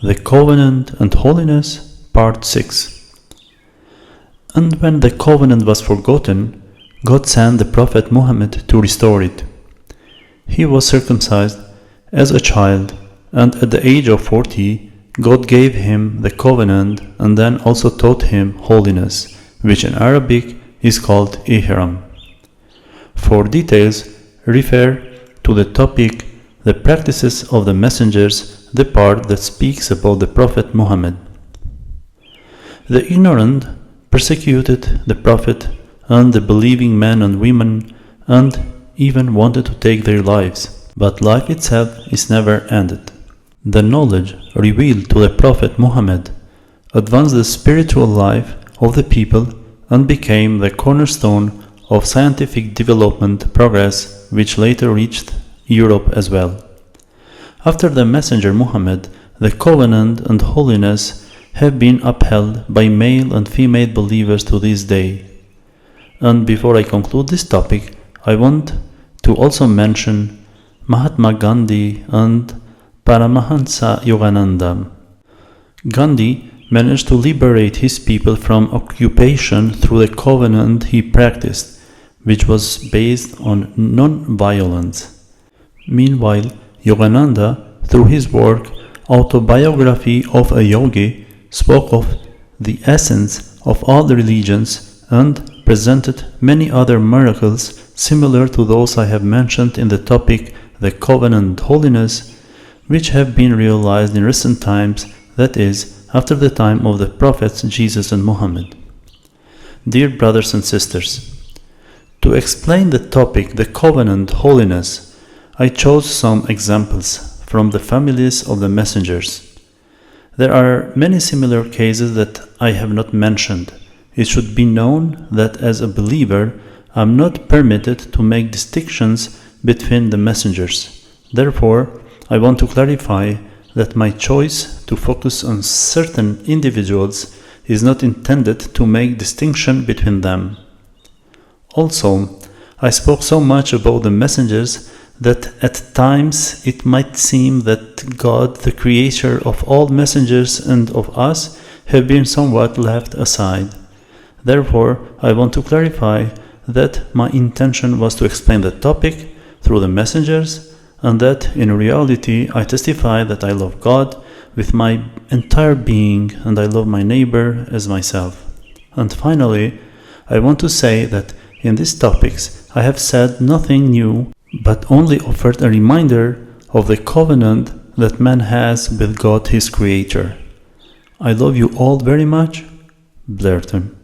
The Covenant and Holiness, Part 6. And when the covenant was forgotten, God sent the prophet Muhammad to restore it. He was circumcised as a child, and at the age of 40, God gave him the covenant and then also taught him holiness, which in Arabic is called Ihram. For details, refer to the topic The Practices of the Messengers, the part that speaks about the Prophet Muhammad. The ignorant persecuted the Prophet and the believing men and women and even wanted to take their lives, but life itself is never ended. The knowledge revealed to the Prophet Muhammad advanced the spiritual life of the people and became the cornerstone of scientific development progress, which later reached Europe as well. After the messenger Muhammad, the covenant and holiness have been upheld by male and female believers to this day. And before I conclude this topic, I want to also mention Mahatma Gandhi and Paramahansa Yogananda. Gandhi managed to liberate his people from occupation through the covenant he practiced, which was based on non-violence. Meanwhile, Yogananda, through his work Autobiography of a Yogi, spoke of the essence of all the religions and presented many other miracles similar to those I have mentioned in the topic The Covenant Holiness, which have been realized in recent times, that is, after the time of the prophets Jesus and Muhammad. Dear brothers and sisters, to explain the topic The Covenant Holiness, I chose some examples from the families of the messengers. There are many similar cases that I have not mentioned. It should be known that as a believer, I am not permitted to make distinctions between the messengers. Therefore, I want to clarify that my choice to focus on certain individuals is not intended to make distinction between them. Also, I spoke so much about the messengers that at times it might seem that God, the creator of all messengers and of us, have been somewhat left aside. Therefore, I want to clarify that my intention was to explain the topic through the messengers, and that in reality I testify that I love God with my entire being and I love my neighbor as myself. And finally, I want to say that in these topics I have said nothing new, but only offered a reminder of the covenant that man has with God, his creator. I love you all very much. Blairton.